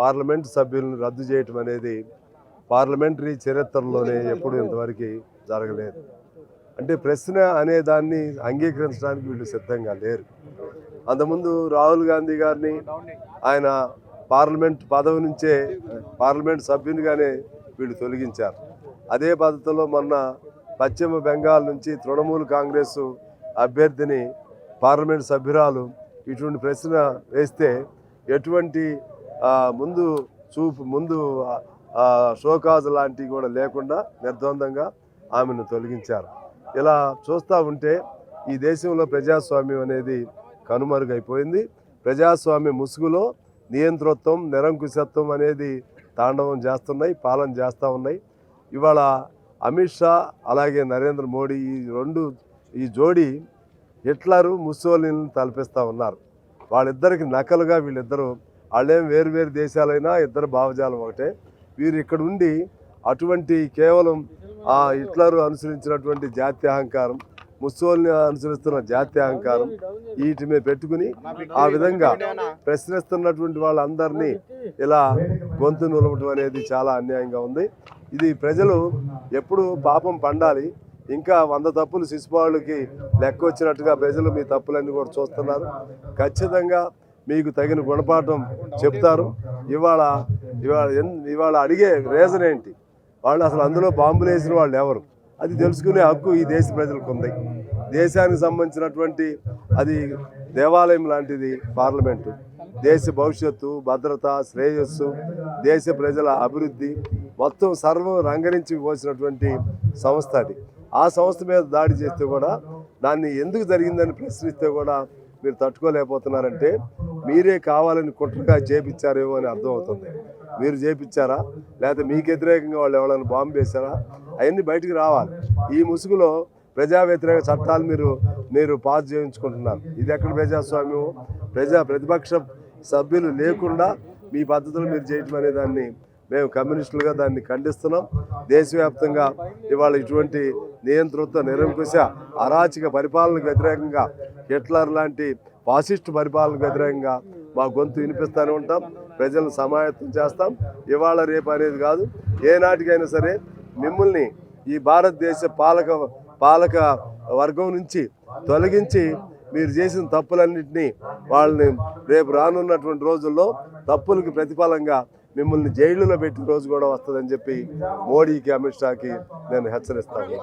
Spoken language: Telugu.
పార్లమెంటు సభ్యులను రద్దు చేయటం అనేది పార్లమెంటరీ చరిత్రలోనే ఎప్పుడు ఇంతవరకు జరగలేదు. అంటే ప్రశ్న అనే దాన్ని అంగీకరించడానికి వీళ్ళు సిద్ధంగా లేరు. అంతకుముందు రాహుల్ గాంధీ గారిని ఆయన పార్లమెంట్ పదవి నుంచే పార్లమెంట్ సభ్యునిగానే వీళ్ళు తొలగించారు. అదే పద్ధతిలో మొన్న పశ్చిమ బెంగాల్ నుంచి తృణమూల్ కాంగ్రెస్ అభ్యర్థిని పార్లమెంట్ సభ్యురాలు ఇటువంటి ప్రశ్న వేస్తే ఎటువంటి ముందు షోకాజ్ లాంటివి కూడా లేకుండా నిర్ద్వందంగా ఆమెను తొలగించారు. ఇలా చూస్తూ ఉంటే ఈ దేశంలో ప్రజాస్వామ్యం అనేది కనుమరుగైపోయింది. ప్రజాస్వామ్య ముసుగులో నియంతృత్వం, నిరంకుశత్వం అనేది తాండవం చేస్తున్నాయి, పాలన చేస్తూ ఉన్నాయి. ఇవాళ అమిత్ షా అలాగే నరేంద్ర మోడీ ఈ జోడీ హిట్లరు, ముస్సోలినీని తలపిస్తూ ఉన్నారు. వాళ్ళిద్దరికి నకలుగా వీళ్ళిద్దరూ, వాళ్ళేం వేరు దేశాలైనా ఇద్దరు భావజాలం ఒకటే. వీరు ఇక్కడ ఉండి అటువంటి కేవలం ఆ హిట్లరు అనుసరించినటువంటి జాత్యహంకారం, ముస్సోలిని అనుసరిస్తున్న జాత్యహంకారం వీటి మీద పెట్టుకుని ఆ విధంగా ప్రశ్నిస్తున్నటువంటి వాళ్ళందరినీ ఇలా గొంతు నులవటం అనేది చాలా అన్యాయంగా ఉంది. ఇది ప్రజలు ఎప్పుడు పాపం పండాలి, ఇంకా 100 తప్పులు శిశుపాలుకి లెక్క వచ్చినట్టుగా ప్రజలు మీ తప్పులన్నీ కూడా చూస్తున్నారు. ఖచ్చితంగా మీకు తగిన గుణపాఠం చెప్తారు. ఇవాళ అడిగే రీజన్ ఏంటి? వాళ్ళు అసలు అందులో బాంబులు వేసిన వాళ్ళు ఎవరు? అది తెలుసుకునే హక్కు ఈ దేశ ప్రజలకు ఉంది. దేశానికి సంబంధించినటువంటి అది దేవాలయం లాంటిది పార్లమెంటు. దేశ భవిష్యత్తు, భద్రత, శ్రేయస్సు, దేశ ప్రజల అభివృద్ధి మొత్తం సర్వం రంగరించి పోసినటువంటి సంస్థ అది. ఆ సంస్థ మీద దాడి చేస్తే కూడా, దాన్ని ఎందుకు జరిగిందని ప్రశ్నిస్తే కూడా మీరు తట్టుకోలేకపోతున్నారంటే మీరే కావాలని కుట్రగా చేపించారేమో అని అర్థమవుతుంది. మీరు చేపించారా, లేకపోతే మీకు వ్యతిరేకంగా వాళ్ళు ఎవరైనా బాంబు వేశారా? అవన్నీ బయటికి రావాలి. ఈ ముసుగులో ప్రజా వ్యతిరేక చట్టాలు మీరు పాస్ చేయించుకుంటున్నారు. ఇది ఎక్కడ ప్రజాస్వామ్యం? ప్రతిపక్ష సభ్యులు లేకుండా మీ పద్ధతులు మీరు చేయటం అనే దాన్ని మేము కమ్యూనిస్టులుగా దాన్ని ఖండిస్తున్నాం. దేశవ్యాప్తంగా ఇవాళ ఇటువంటి నియంతృత్వ, నిరంకుశ, అరాచక పరిపాలనకు వ్యతిరేకంగా, హిట్లర్ లాంటి ఫాసిస్ట్ పరిపాలనకు వ్యతిరేకంగా మా గొంతు వినిపిస్తూనే ఉంటాం. ప్రజలను సమాయత్తం చేస్తాం. ఇవాళ రేపు అనేది కాదు, ఏనాటికైనా సరే మిమ్మల్ని ఈ భారతదేశ పాలక వర్గం నుంచి తొలగించి మీరు చేసిన తప్పులన్నింటినీ వాళ్ళని రేపు రానున్నటువంటి రోజుల్లో తప్పులకి ప్రతిఫలంగా మిమ్మల్ని జైలులో పెట్టిన రోజు కూడా వస్తుందని చెప్పి మోడీకి, అమిత్ షాకి నేను హెచ్చరిస్తాను.